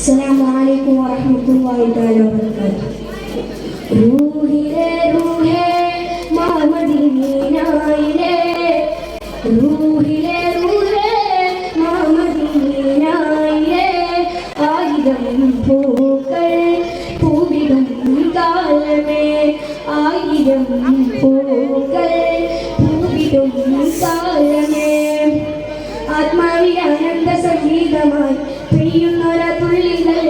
അസ്സലാമു അലൈക്കും വറഹ്മത്തുള്ളാഹി തആല വബറകാതുഹു. റൂഹിലെ റൂഹേ മദീനയിലെ, റൂഹിലെ റൂഹേ മദീനയിലെ, ആയിരം പൂക്കൾ പൂവിടും കാലമേ, ആയിരം പൂക്കൾ പൂവിടും കാലമേ. ആത്മാവിൽ ആനന്ദ സംഗീതമായി പെയ്യുന്നൊര തുള്ളികൾ,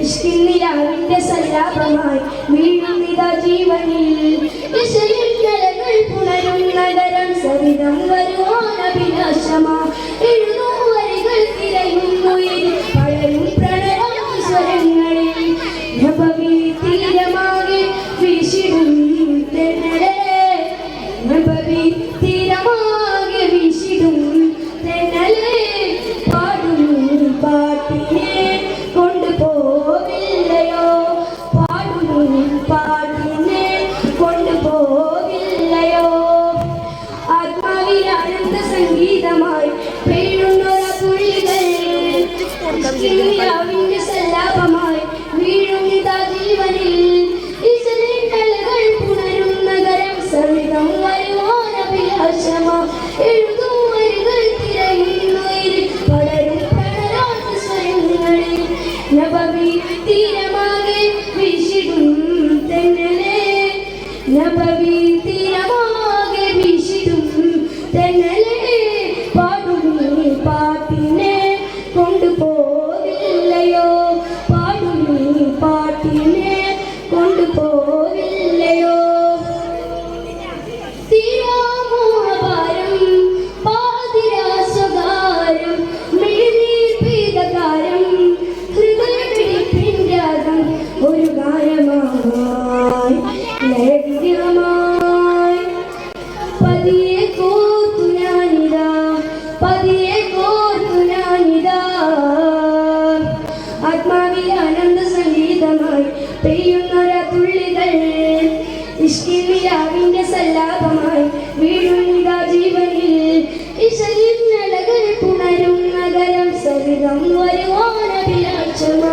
ഇഷ്കിന്നിലാവിന്റെ സല്ലാപമായി വീഴുന്നിതാ ജീവനിൽ. ഇശയിൽക്കലകൾ പുണരും നഗരം സരിതം വരുവാനഭിലാഷമാ, എഴുന്നൂ വരികൾ തിരയുന്നുയിൽ പഴയും പ്രണയാസ്വരങ്ങളിൽ. നബവി തീരമാകെ വീശിടും തെന്നലെ, നബവി തീരമാകെ വീശിടും തെന്നലെ, പാടുന്നു പാട്ടിനെ കൊണ്ടുപോവില്ലയോ, പാടുന്നു പാട്ടിനെ കൊണ്ടുപോവില്ലയോ. ആത്മാവിൽ ആനന്ദ സംഗീതമായി പെയ്യുന്നൊര തുള്ളികൾ, ഇഷ്കിന്നിലാവിന്റെ സല്ലാപമായി വീഴുന്നിതാ ജീവനിൽ. ഇശലിൻകലകൾ പുണരും നഗരം സവിധം വരുവാനഭിലാഷമാ, എഴുതും വരികൾ തിരയുന്നുയിൽ പടരും പ്രണയാസ്വരങ്ങളിൽ. നബവി തീരമാകെ വീശിടും തെന്നലെ, നബവി തീരമാകെ വീശിടും തെന്നലെ, പാടുന്നു പാട്ടിനെ കൊണ്ടുപോവില്ലയോ, പാടുന്നു പാട്ടിനെ കൊണ്ടുപോവില്ലയോ. തീരാമോഹഭാരം പാതിരാസ്വകാരം മിഴിനീർ പീതകാരം, ഹൃദയപിടിപ്പിൻ രാഗം ഒരു ഗാനമായി ലയഗിരമായി. പതിയെ കോർത്തു ഞാനിതാ, പതിയെ കോർത്തു ഞാനിതാ. ആത്മാവിൽ ആനന്ദ സംഗീതമായി പെയ്യുന്നൊര തുള്ളികൾ, ഇഷ്കിന്നിലാവിന്റെ സല്ലാപമായി വീഴുന്നിതാ ജീവനിൽ. ഇശലിന്നലകൾ പുണരും നഗരം സവിധം വരുവാനഭിലാഷമാ,